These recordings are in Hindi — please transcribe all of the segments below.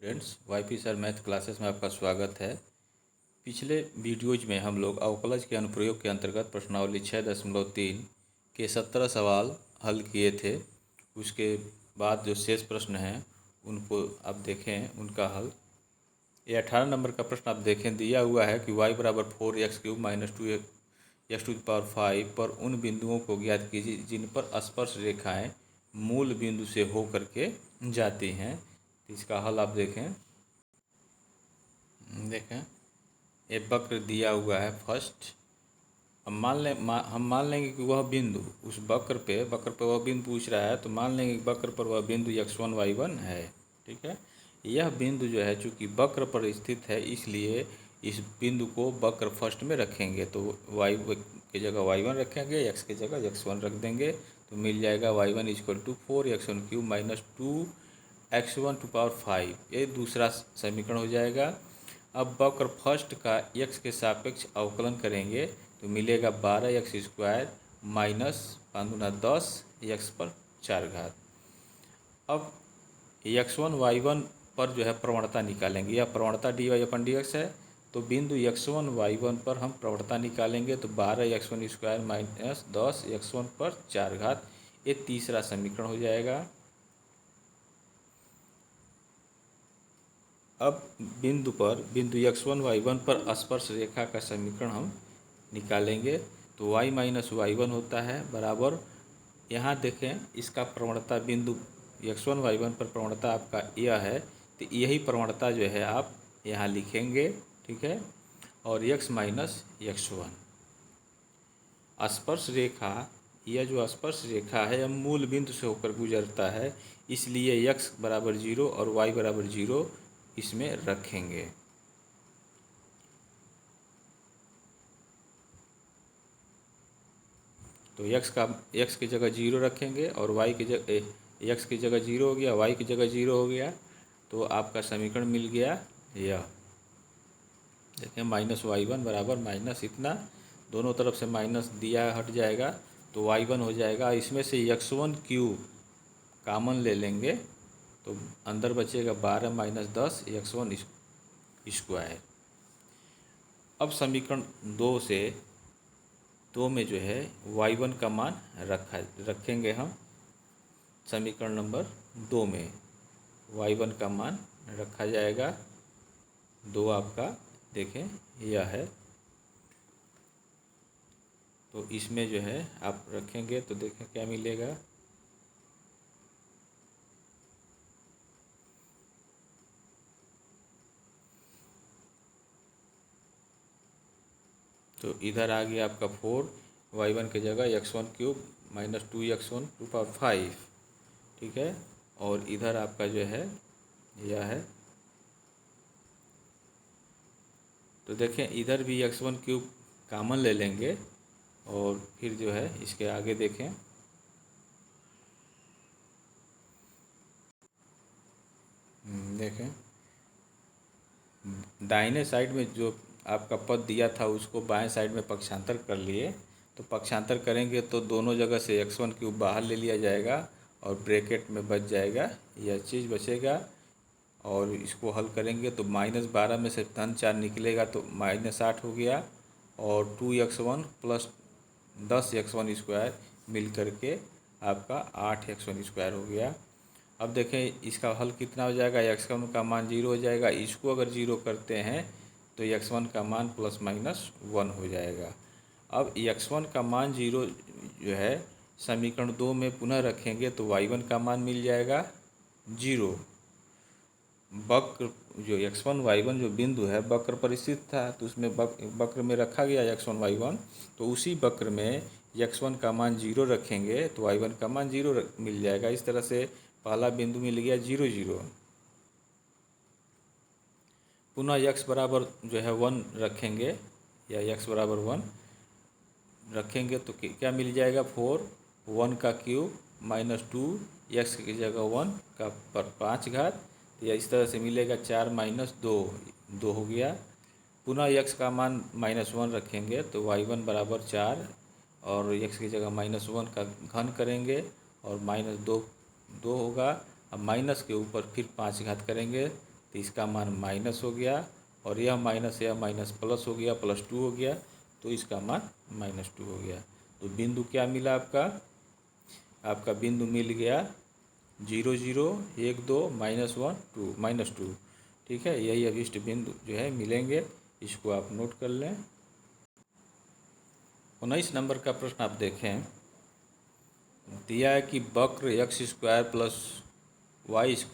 Friends, YP sir math classes में आपका स्वागत है। पिछले वीडियोज में हम लोग अवकलज के अनुप्रयोग के अंतर्गत प्रश्नावली 6.3 के 17 सवाल हल किए थे। उसके बाद जो शेष प्रश्न हैं उनको आप देखें, उनका हल। ये 18 नंबर का प्रश्न आप देखें, दिया हुआ है कि y बराबर 4x³ माइनस 2x⁵ पर उन बिंदुओं को ज्ञात कीजिए जिन पर स्पर्श रेखाएं मूल बिंदु से हो करके जाती हैं। इसका हल आप देखें ये वक्र दिया हुआ है फर्स्ट। अब हम मान लेंगे कि वह बिंदु उस वक्र पे वह बिंदु पूछ रहा है, तो मान लेंगे कि वक्र पर वह बिंदु x1 y1 है। ठीक है, यह बिंदु जो है चूँकि वक्र पर स्थित है, इसलिए इस बिंदु को वक्र फर्स्ट में रखेंगे। तो y की जगह y1 रखेंगे, x की जगह x1 रख देंगे, तो मिल जाएगा y1 = 4x1³ माइनस 2x1⁵। ये दूसरा समीकरण हो जाएगा। अब वक्र फर्स्ट का x के सापेक्ष अवकलन करेंगे तो मिलेगा 12x² माइनस 5×10 x⁴। अब x1 y1 पर जो है प्रवणता निकालेंगे। यह प्रवणता dy/dx है, तो बिंदु x1 y1 पर हम प्रवणता निकालेंगे तो 12x1² माइनस 10 x⁴। ये तीसरा समीकरण हो जाएगा। अब बिंदु x1 y1 पर स्पर्श रेखा का समीकरण हम निकालेंगे तो y माइनस y1 होता है बराबर, यहाँ देखें इसका प्रवणता बिंदु x1 y1 पर प्रवणता आपका यह है, तो यही प्रवणता जो है आप यहाँ लिखेंगे। ठीक है, और x माइनस x1 स्पर्श रेखा, यह जो स्पर्श रेखा है यह मूल बिंदु से होकर गुजरता है, इसलिए x बराबर 0 और y बराबर 0 इसमें रखेंगे। तो x की जगह 0 रखेंगे और y की जगह x की जगह 0 हो गया, y की जगह 0 हो गया, तो आपका समीकरण मिल गया यह। देखें -y1 बराबर माइनस इतना, दोनों तरफ से माइनस दिया हट जाएगा तो y1 हो जाएगा। इसमें से x1³ कॉमन ले लेंगे तो अंदर बचेगा 12 माइनस 10 x1²। अब समीकरण 2 में जो है y1 का मान रखेंगे हम। समीकरण नंबर 2 में y1 का मान रखा जाएगा। 2 आपका देखें यह है, तो इसमें जो है आप रखेंगे तो देखें क्या मिलेगा। तो इधर आ गया आपका 4, y1 की जगह x1³ माइनस 2x1⁵। ठीक है, और इधर आपका जो है यह है, तो देखें इधर भी x1³ कॉमन ले लेंगे और फिर जो है इसके आगे देखें दाहिने साइड में जो आपका पद दिया था उसको बाएं साइड में पक्षांतर कर लिए, तो पक्षांतर करेंगे तो दोनों जगह से x1³ बाहर ले लिया जाएगा और ब्रैकेट में बच जाएगा, यह चीज़ बचेगा। और इसको हल करेंगे तो -12 में से धन 4 निकलेगा तो -8 हो गया, और 2x1 प्लस 10 x1² मिल करके आपका 8 x1² हो गया। अब देखें इसका हल कितना हो जाएगा, x1 का मान 0 हो जाएगा। इसको अगर 0 करते हैं तो x1 का मान +-1 हो जाएगा। अब x1 का मान 0 जो है समीकरण 2 में पुनः रखेंगे तो y1 का मान मिल जाएगा 0। वक्र जो x1 y1 जो बिंदु है वक्र पर स्थित था, तो उसमें वक्र में रखा गया x1 y1, तो उसी वक्र में x1 का मान 0 रखेंगे तो y1 का मान 0 मिल जाएगा। इस तरह से पहला बिंदु मिल गया 0 0। पुनः x बराबर जो है 1 रखेंगे, या x बराबर 1 रखेंगे तो क्या मिल जाएगा 4, 1 का क्यूब माइनस 2 x की जगह 1 का पर 5 घात, या इस तरह से मिलेगा 4 माइनस 2 2 हो गया। पुनः x का मान -1 रखेंगे तो y1 बराबर 4, और x की जगह -1 का घन करेंगे और -2 होगा। अब माइनस के ऊपर फिर 5 घात करेंगे तो इसका मान माइनस हो गया, और यह माइनस प्लस हो गया, +2 हो गया, तो इसका मान -2 हो गया। तो बिंदु क्या मिला आपका बिंदु मिल गया 0 0 1 2 -1 2 -2। ठीक है, यही अभिष्ट बिंदु जो है मिलेंगे, इसको आप नोट कर लें। 19 नंबर का प्रश्न आप देखें, दिया है कि वक्र x² + y² -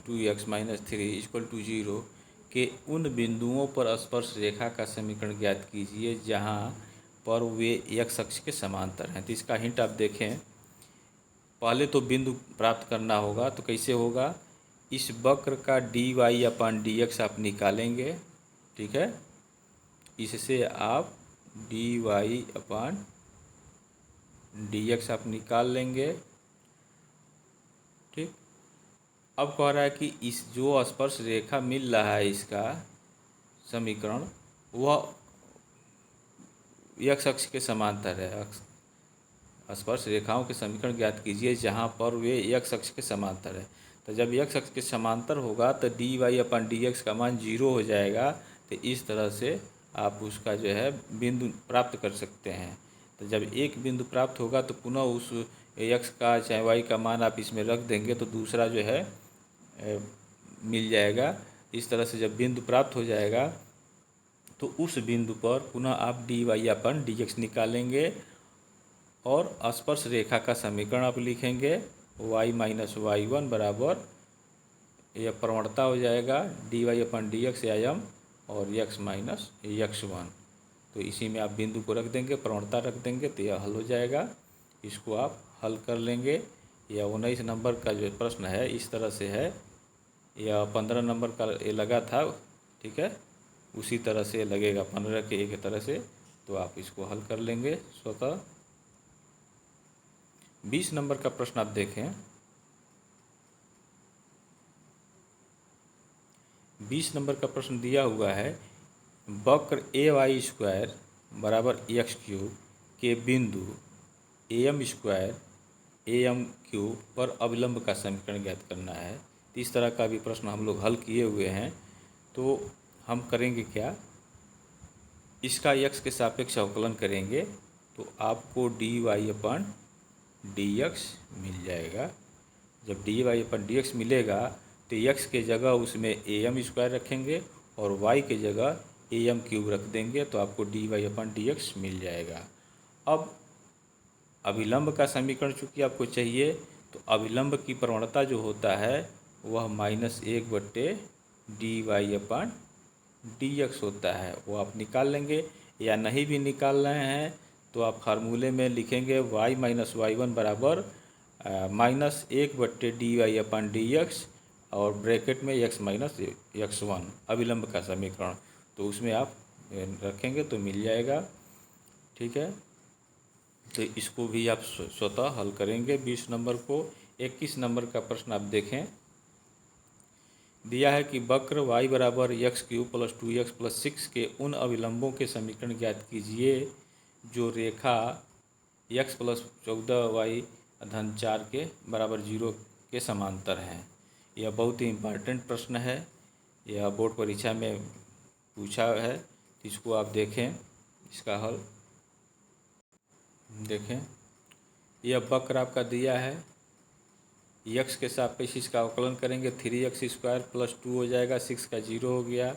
2x - 3 = 0 के उन बिंदुओं पर स्पर्श रेखा का समीकरण ज्ञात कीजिए जहां पर वे x अक्ष के समांतर हैं। तो इसका हिंट आप देखें, पहले तो बिंदु प्राप्त करना होगा, तो कैसे होगा, इस वक्र का dy/dx आप निकालेंगे। ठीक है, इससे आप dy/dx आप निकाल लेंगे। ठीक, अब कह रहा है कि इस जो स्पर्श रेखा मिल रहा है इसका समीकरण वह x अक्ष के समांतर है। स्पर्श रेखाओं के समीकरण ज्ञात कीजिए जहां पर वे x अक्ष के समांतर है। तो जब x अक्ष के समांतर होगा तो dy/dx का मान 0 हो जाएगा। तो इस तरह से आप उसका जो है बिंदु प्राप्त कर सकते हैं। तो जब एक बिंदु प्राप्त होगा तो पुनः उस x का चाहे y का मान आप इसमें रख देंगे तो दूसरा जो है मिल जाएगा। इस तरह से जब बिंदु प्राप्त हो जाएगा तो उस बिंदु पर पुनः आप dy/dx निकालेंगे और स्पर्श रेखा का समीकरण आप लिखेंगे y - y1 बराबर, यह प्रवणता हो जाएगा dy/dx या m और x - x1। तो इसी में आप बिंदु को रख देंगे, प्रवणता रख देंगे, तो यह हल हो जाएगा। इसको आप हल कर लेंगे। यह 19 नंबर का जो प्रश्न है इस तरह से है। यह 15 नंबर का ये लगा था। ठीक है, उसी तरह से लगेगा 15 के एक तरह से, तो आप इसको हल कर लेंगे स्वतः। 20 नंबर का प्रश्न आप देखें, 20 नंबर का प्रश्न दिया हुआ है, वक्र ay² बराबर x³ के बिंदु am² am³ पर अविलंब का समीकरण ज्ञात करना है। तो इस तरह का भी प्रश्न हम लोग हल किए हुए हैं। तो हम करेंगे क्या, इसका x के सापेक्ष अवकलन करेंगे तो आपको dy/dx मिल जाएगा। जब dy/dx मिलेगा तो x के जगह उसमें am² रखेंगे और y के जगह am³ रख देंगे, तो आपको dy/dx मिल जाएगा। अब अविलंब का समीकरण चूँकि आपको चाहिए, तो अविलंब की प्रवणता जो होता है वह -1/dy/dx होता है, वो आप निकाल लेंगे। या नहीं भी निकाल रहे हैं तो आप फार्मूले में लिखेंगे y - y1 बराबर -1/dy/dx और ब्रैकेट में x - x1 अविलंब का समीकरण, तो उसमें आप रखेंगे तो मिल जाएगा। ठीक है, तो इसको भी आप स्वतः हल करेंगे 20 नंबर को। 21 नंबर का प्रश्न आप देखें, दिया है कि वक्र y बराबर x³ + 2x + 6 के उन अविलंबों के समीकरण ज्ञात कीजिए जो रेखा x + 14y - 4 के बराबर 0 के समांतर हैं। यह बहुत ही इम्पॉर्टेंट प्रश्न है, यह बोर्ड परीक्षा में पूछा है। इसको आप देखें, इसका हल देखें। यह वक्र आपका दिया है, x के सापेक्ष इसका अवकलन करेंगे 3x² + 2 हो जाएगा, 6 का 0 हो गया।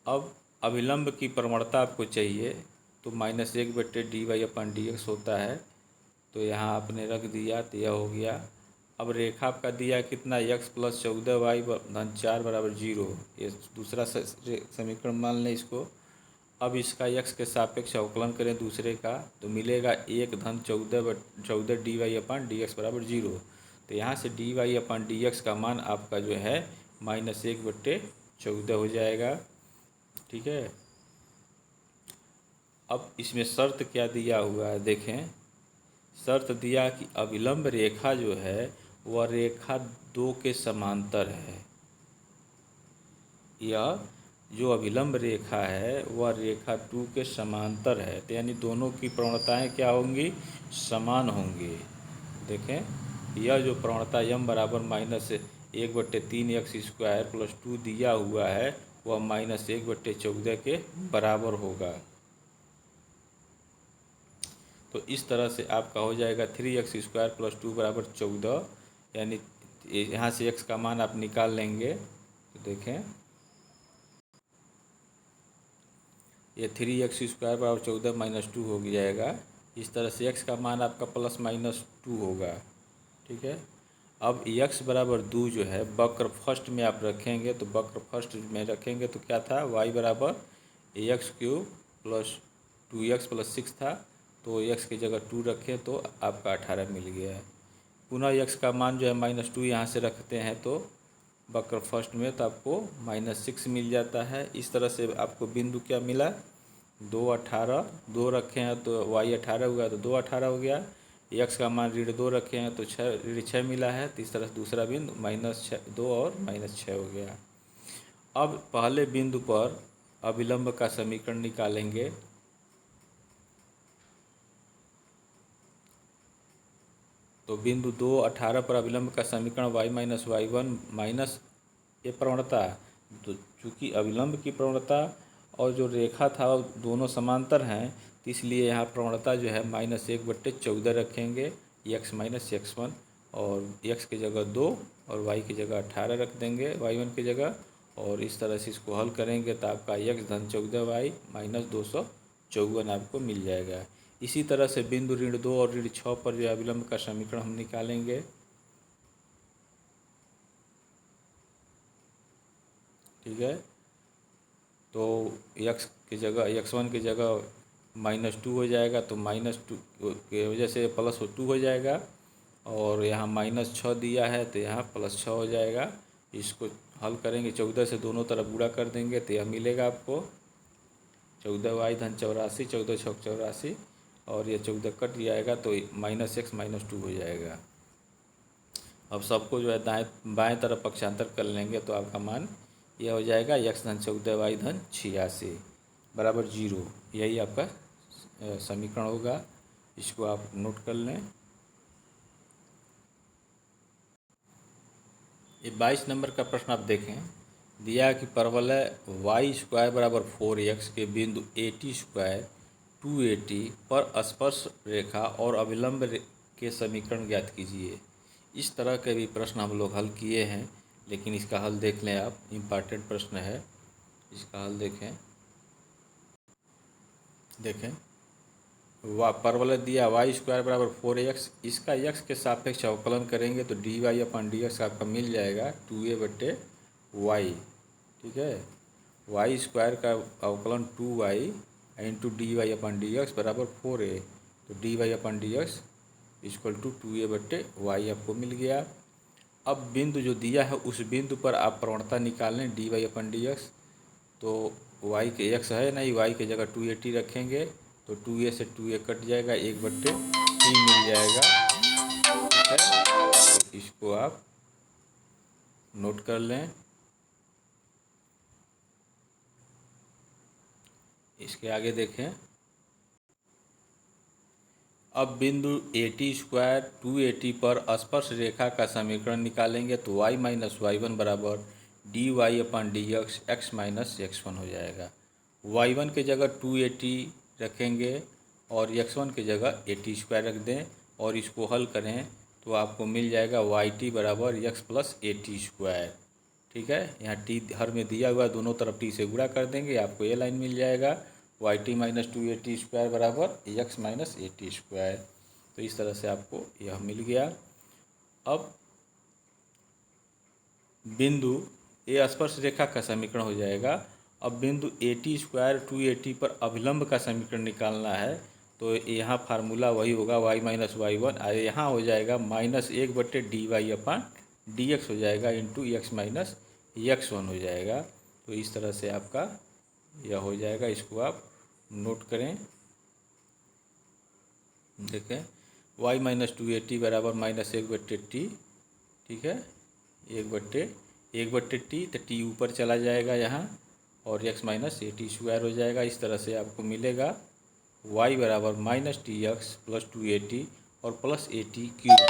अब अविलंब की प्रवणता आपको चाहिए तो -1/dy/dx होता है, तो यहाँ आपने रख दिया तो यह हो गया। अब रेखा आपका दिया कितना, x + 14y - 4 बराबर 0, ये दूसरा समीकरण मान लें इसको। अब इसका x के सापेक्ष अवकलन करें दूसरे का तो मिलेगा 1 - 14 dy/dx बराबर 0। तो यहाँ से dy/dx का मान आपका जो है -1/14 हो जाएगा। ठीक है, अब इसमें शर्त क्या दिया हुआ है देखें, शर्त दिया कि अविलंब रेखा जो है वह रेखा 2 के समांतर है। यह जो अविलंब रेखा है वह रेखा 2 के समांतर है, तो यानी दोनों की प्रवणताएं क्या होंगी, समान होंगी। देखें, यह जो प्रवणता m बराबर 1/3x² प्लस 2 दिया हुआ है वह -1/14 के बराबर होगा। तो इस तरह से आपका हो जाएगा 3x² प्लस 2 बराबर 14, यानी यहाँ से x का मान आप निकाल लेंगे। तो देखें ये 3x² बराबर 14 माइनस 2 हो जाएगा। इस तरह से x का मान आपका +-2 होगा। ठीक है। अब x बराबर 2 जो है वक्र फर्स्ट में आप रखेंगे, तो वक्र फर्स्ट में रखेंगे तो क्या था, y बराबर ax³ प्लस 2x प्लस 6 था, तो x की जगह 2 रखें तो आपका 18 मिल गया है। पुनः x का मान जो है -2 यहाँ से रखते हैं तो वक्र फर्स्ट में, तो आपको -6 मिल जाता है। इस तरह से आपको बिंदु क्या मिला, 2 18, 2 रखे हैं तो y 18 हुआ, तो 2 18 हो गया। x का मान -2 रखे हैं तो 6 मिला है। तो इस तरह से दूसरा बिंदु -2 और -6 हो गया। अब पहले बिंदु पर अभिलंब का समीकरण निकालेंगे। तो बिंदु 2 18 पर अभिलंब का समीकरण y-y1 माइनस ये प्रवणता, तो चूँकि अभिलंब की प्रवणता और जो रेखा था वो दोनों समांतर हैं, तो इसलिए यहाँ प्रवणता जो है -1/14 रखेंगे, x माइनस x1, और x की जगह 2 और y की जगह 18 रख देंगे y1 की जगह। और इस तरह से इसको हल करेंगे तो आपका x धन 14y माइनस 254 आपको मिल जाएगा। इसी तरह से बिंदु -2 और -6 पर जो अभिलंब का समीकरण हम निकालेंगे। ठीक है। तो x की जगह x1 की जगह -2 हो जाएगा, तो -2 की वजह से +2 हो जाएगा, और यहाँ -6 दिया है तो यहाँ +6 हो जाएगा। इसको हल करेंगे, 14 से दोनों तरफ गुणा कर देंगे तो यह मिलेगा आपको 14y धन 84, 14 छक 84, और ये 14 कट जाएगा तो -x -2 हो जाएगा। अब सबको जो है दाएं बाएं तरफ पक्षांतर कर लेंगे तो आपका मान यह हो जाएगा x धन 14y धन 86 बराबर 0। यही आपका समीकरण होगा। इसको आप नोट कर लें। ये 22 नंबर का प्रश्न आप देखें। दिया है कि परवलय y² बराबर 4x के बिंदु AT² 2AT पर स्पर्श रेखा और अभिलंब के समीकरण ज्ञात कीजिए। इस तरह के भी प्रश्न हम लोग हल किए हैं, लेकिन इसका हल देख लें आप, इम्पॉर्टेंट प्रश्न है। इसका हल देखें। परवलय दिया y² बराबर 4x, इसका x के सापेक्ष अवकलन करेंगे तो dy/dx आपका मिल जाएगा 2a/y। ठीक है। y² का अवकलन 2y इंटू dy/dx बराबर 4a, तो dy/dx इक्वल टू 2a/y आपको मिल गया। अब बिंदु जो दिया है उस बिंदु पर आप प्रवणता निकालें dy/dx, तो y के x है नहीं, y की जगह 2at रखेंगे तो 2a से 2a कट जाएगा, 1/3 मिल जाएगा। ठीक है। तो इसको आप नोट कर लें। इसके आगे देखें। अब बिंदु AT² 2AT पर स्पर्श रेखा का समीकरण निकालेंगे तो y माइनस y1 बराबर dy/dx x माइनस x1 हो जाएगा। y1 की जगह 2AT रखेंगे और x1 की जगह AT² रख दें और इसको हल करें तो आपको मिल जाएगा yt बराबर x प्लस AT²। ठीक है। यहाँ t हर में दिया हुआ, दोनों तरफ t से गुणा कर देंगे, आपको ये लाइन मिल जाएगा yt माइनस 2AT² बराबर x माइनस AT²। तो इस तरह से आपको यह मिल गया। अब बिंदु ए स्पर्श रेखा का समीकरण हो जाएगा। अब बिंदु AT² 2AT पर अभिलंब का समीकरण निकालना है, तो यहाँ फार्मूला वही होगा y माइनस y1, यहाँ हो जाएगा -1/dy/dx हो जाएगा इंटू x माइनस x1 हो जाएगा। तो इस तरह से आपका यह हो जाएगा। इसको आप नोट करें। देखें y माइनस 2AT बराबर -1/t। ठीक है। 1/1/t, तो t ऊपर चला जाएगा यहाँ और x माइनस AT² हो जाएगा। इस तरह से आपको मिलेगा y बराबर -tx प्लस 2AT और प्लस AT क्यूब।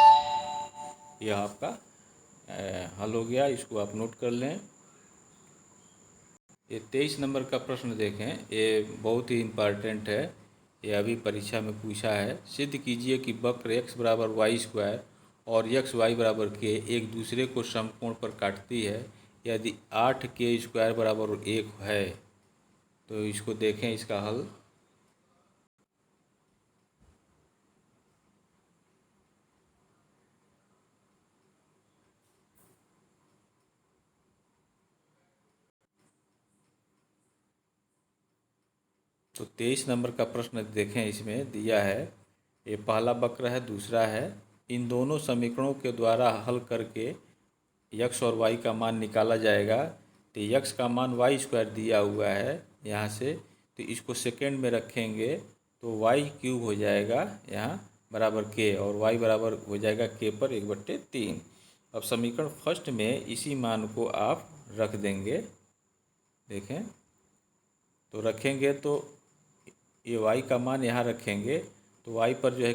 यह आपका हल हो गया, इसको आप नोट कर लें। ये 23 नंबर का प्रश्न देखें, ये बहुत ही इम्पॉर्टेंट है, ये अभी परीक्षा में पूछा है। सिद्ध कीजिए कि वक्र x बराबर वाई स्क्वायर और एक्स वाई बराबर के एक दूसरे को समकोण पर काटती है यदि 8k स्क्वायर बराबर 1 है। तो इसको देखें, इसका हल। तो 23 नंबर का प्रश्न देखें, इसमें दिया है, ये पहला वक्र है, दूसरा है। इन दोनों समीकरणों के द्वारा हल करके यक्स और वाई का मान निकाला जाएगा। तो यक्स का मान वाई स्क्वायर दिया हुआ है यहाँ से, तो इसको सेकेंड में रखेंगे तो वाई क्यूब हो जाएगा यहाँ बराबर के, और वाई बराबर हो जाएगा के पर 1/3। अब समीकरण फर्स्ट में इसी मान को आप रख देंगे। देखें, तो रखेंगे तो ये y का मान यहाँ रखेंगे तो y पर जो है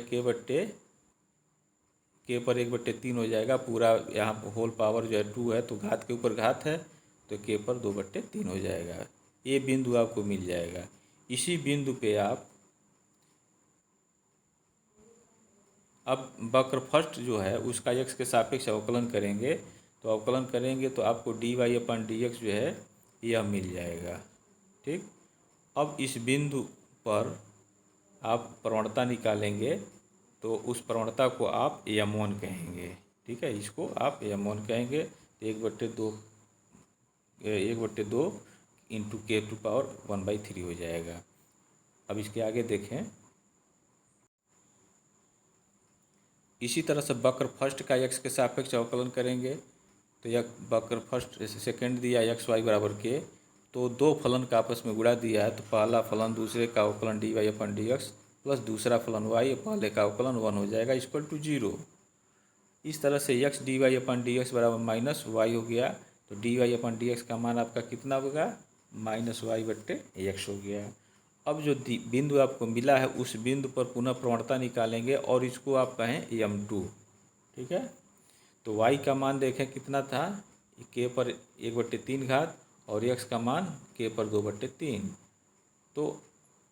के पर 1/3 हो जाएगा। पूरा यहाँ होल पावर जो है 2 है, तो घात के ऊपर घात है, तो के पर 2/3 हो जाएगा। ये बिंदु आपको मिल जाएगा। इसी बिंदु पे आप अब वक्र फर्स्ट जो है उसका x के सापेक्ष अवकलन करेंगे, तो अवकलन करेंगे तो आपको dy/dx जो है यह मिल जाएगा। ठीक, अब इस बिंदु पर आप प्रवणता निकालेंगे, तो उस प्रवणता को आप m1 कहेंगे। ठीक है, इसको आप m1 कहेंगे। 1/2 इंटू के टू पावर 1/3 हो जाएगा। अब इसके आगे देखें, इसी तरह से वक्र फर्स्ट का x के सापेक्ष अवकलन करेंगे, तो यह वक्र फर्स्ट सेकेंड दिया एक्स वाई बराबर के, तो दो फलन का आपस में गुणा दिया है, तो पहला फलन दूसरे का अवकलन dy/dx प्लस दूसरा फलन y पहले का अवकलन 1 हो जाएगा इक्वल टू 0। इस तरह से x dy/dx बराबर माइनस वाई हो गया, तो dy/dx का मान आपका कितना होगा, -y/x हो गया। अब जो बिंदु आपको मिला है उस बिंदु पर पुनः प्रवणता निकालेंगे और इसको आप कहें m2। ठीक है, तो y का मान देखें कितना था, k पर 1/3 घात और x का मान k पर 2/3। तो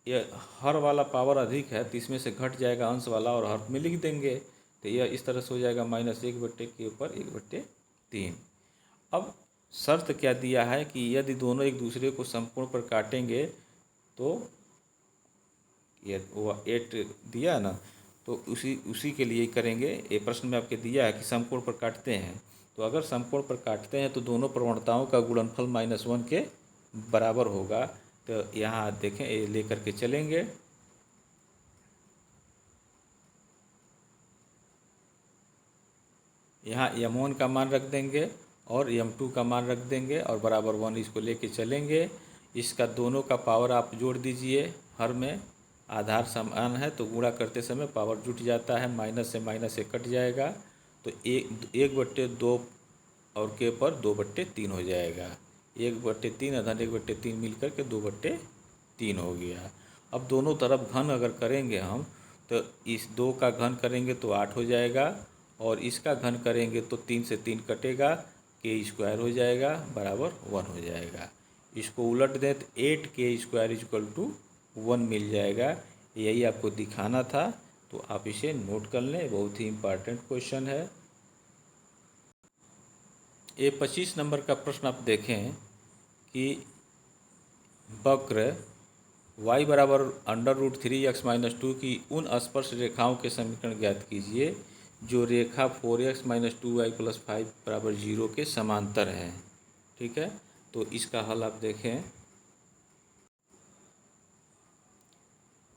ये हर वाला पावर अधिक है, तो इसमें से घट जाएगा अंश वाला और हर में लिख देंगे, तो यह इस तरह से हो जाएगा -1/k पर 1/3। अब शर्त क्या दिया है कि यदि दोनों एक दूसरे को समकोण पर काटेंगे, तो ये वो 8 दिया ना, तो उसी के लिए करेंगे। ये प्रश्न में आपके दिया है कि समकोण पर काटते हैं, तो अगर समकोण पर काटते हैं तो दोनों प्रवणताओं का गुणनफल -1 के बराबर होगा। तो यहाँ देखें, ये लेकर के चलेंगे। यहाँ m1 का मान रख देंगे और m2 का मान रख देंगे और बराबर 1 इसको लेके चलेंगे। इसका दोनों का पावर आप जोड़ दीजिए, हर में आधार समान है तो गुणा करते समय पावर जुट जाता है, माइनस से माइनस से कट जाएगा, तो 1/2 और के पर 2/3 हो जाएगा। 1/3 अधन 1/3 मिलकर के 2/3 हो गया। अब दोनों तरफ घन अगर करेंगे हम, तो इस 2 का घन करेंगे तो 8 हो जाएगा, और इसका घन करेंगे तो 3 से 3 कटेगा, के स्क्वायर हो जाएगा बराबर 1 हो जाएगा। इसको उलट दें तो 8k स्क्वायर इक्वल टू 1 मिल जाएगा। यही आपको दिखाना था, तो आप इसे नोट कर लें, बहुत ही इम्पॉर्टेंट क्वेश्चन है। ये 25 नंबर का प्रश्न आप देखें कि वक्र y बराबर √3x - 2 की उन स्पर्श रेखाओं के समीकरण ज्ञात कीजिए जो रेखा 4x - 2y + 5 बराबर 0 के समांतर है। ठीक है, तो इसका हल आप देखें,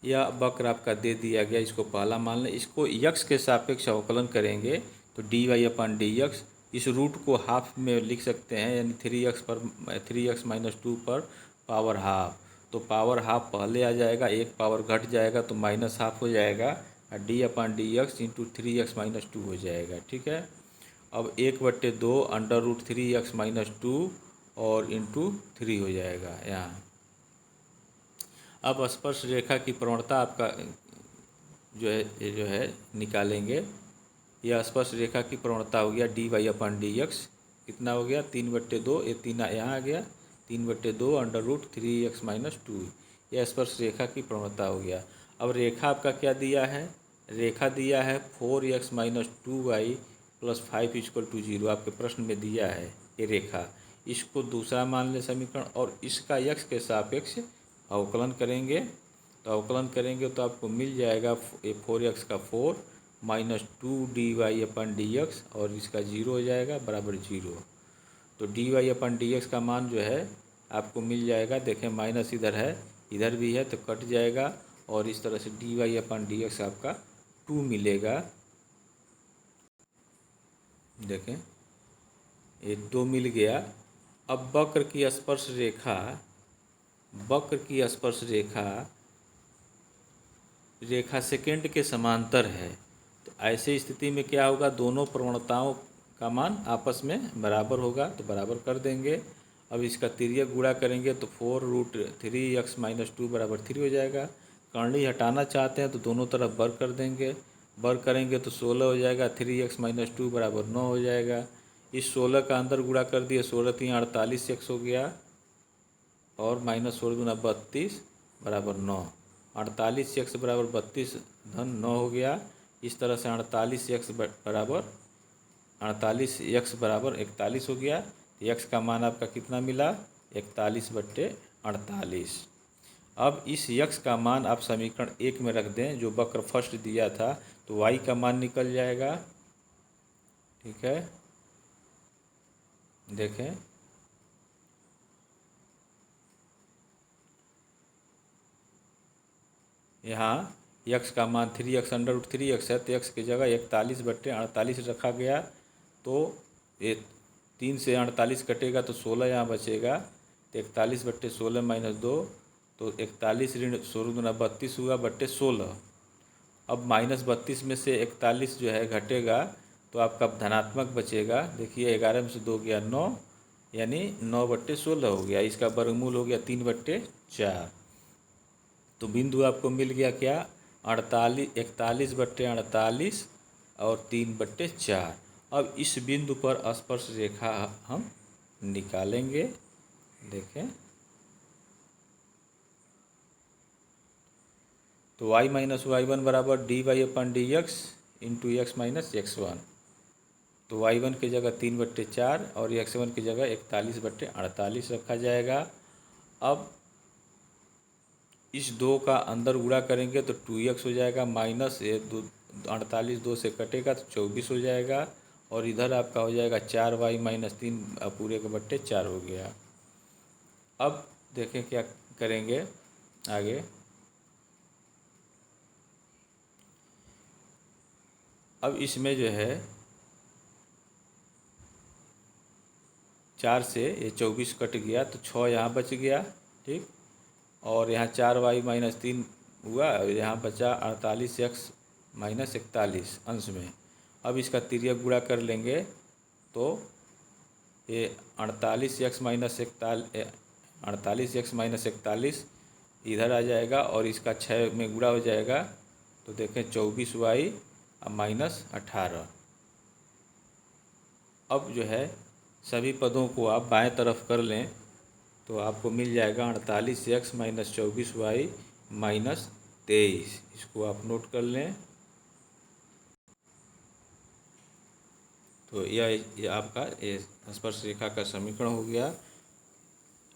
यह वक्र आपका दे दिया गया, इसको पहला मान लें। इसको x के सापेक्ष अवकलन करेंगे तो dy/dx, इस रूट को हाफ में लिख सकते हैं, यानी 3x - 2 पर पावर हाफ, तो पावर हाफ पहले आ जाएगा, एक पावर घट जाएगा तो -½ हो जाएगा, और d/dx इंटू 3x - 2 हो जाएगा। ठीक है, अब 1/2 √3x - 2 और इंटू 3 हो जाएगा यहाँ। अब स्पर्श रेखा की प्रवणता आपका जो है निकालेंगे, यह स्पर्श रेखा की प्रवणता हो गया dy/dx कितना हो गया 3/2, ये 3 यहाँ आ गया 3/2 √3x-2। यह स्पर्श रेखा की प्रवणता हो गया। अब रेखा आपका क्या दिया है, रेखा दिया है 4x-2y + 5 = 0 आपके प्रश्न में दिया है ये रेखा। इसको दूसरा मान ले समीकरण और इसका x के सापेक्ष अवकलन करेंगे। तो अवकलन करेंगे तो आपको मिल जाएगा 4x का 4 -2 dy/dx और इसका 0 हो जाएगा बराबर 0। तो dy/dx का मान जो है आपको मिल जाएगा, देखें माइनस इधर है इधर भी है तो कट जाएगा और इस तरह से dy/dx आपका 2 मिलेगा। देखें ये 2 मिल गया। अब वक्र की स्पर्श रेखा सेकेंड के समांतर है। तो ऐसे स्थिति में क्या होगा, दोनों प्रवणताओं का मान आपस में बराबर होगा तो बराबर कर देंगे। अब इसका तिर्यक गुणा करेंगे तो 4√3x-2 बराबर 3 हो जाएगा। कर्णी हटाना चाहते हैं तो दोनों तरफ वर्ग कर देंगे, वर्ग करेंगे तो 16 हो जाएगा, 3x-2 बराबर 9 हो जाएगा। इस 16 का अंदर गुणा कर दिए, 16 3 48x हो गया और -16 × 32 बराबर 9। 48x बराबर 32 धन 9 हो गया। इस तरह से 48x बराबर 41 हो गया। x का मान आपका कितना मिला 41/48। अब इस x का मान आप समीकरण 1 में रख दें जो वक्र फर्स्ट दिया था तो y का मान निकल जाएगा। ठीक है, देखें यहाँ x का मान 3x √3x है तो x की जगह 41/48 रखा गया। तो ये 3 से 48 कटेगा तो 16 यहाँ बचेगा तो 41/16 - 2 तो 41 ऋण 16 × 32 हुआ बट्टे 16। अब -32 में से 41 जो है घटेगा तो आपका धनात्मक बचेगा। देखिए 11 में से 2 गया 9 यानी 9/16 हो गया। इसका वर्गमूल हो गया 3/4। तो बिंदु आपको मिल गया क्या 41/48 और 3/4। अब इस बिंदु पर स्पर्श रेखा हम निकालेंगे। देखें तो y - y1 बराबर dy/dx × x - x1। तो y1 की जगह 3/4 और x1 की जगह 41/48 रखा जाएगा। अब इस 2 का अंदर गुणा करेंगे तो 2x हो जाएगा, माइनस ये 48 2 से कटेगा तो 24 हो जाएगा और इधर आपका हो जाएगा 4y - 3 पूरे के बट्टे 4 हो गया। अब देखें क्या करेंगे आगे। अब इसमें जो है 4 से ये 24 कट गया तो 6 यहाँ बच गया। ठीक, और यहाँ 4y - 3 हुआ और यहाँ बचा 48x - 41 अंश में। अब इसका तिर्यक गुणा कर लेंगे तो ये 48x - 41 इधर आ जाएगा और इसका 6 में गुणा हो जाएगा तो देखें 24y - 18। अब जो है सभी पदों को आप बाएं तरफ कर लें तो आपको मिल जाएगा 48x - 24y - 23। इसको आप नोट कर लें। तो यह आपका ये स्पर्श रेखा का समीकरण हो गया।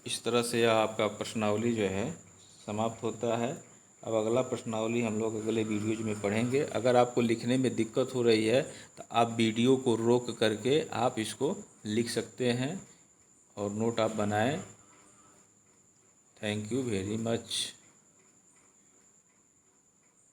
इस तरह से यह आपका प्रश्नावली जो है समाप्त होता है। अब अगला प्रश्नावली हम लोग अगले वीडियोज में पढ़ेंगे। अगर आपको लिखने में दिक्कत हो रही है तो आप वीडियो को रोक करके आप इसको लिख सकते हैं और नोट आप बनाएं। Thank you very much.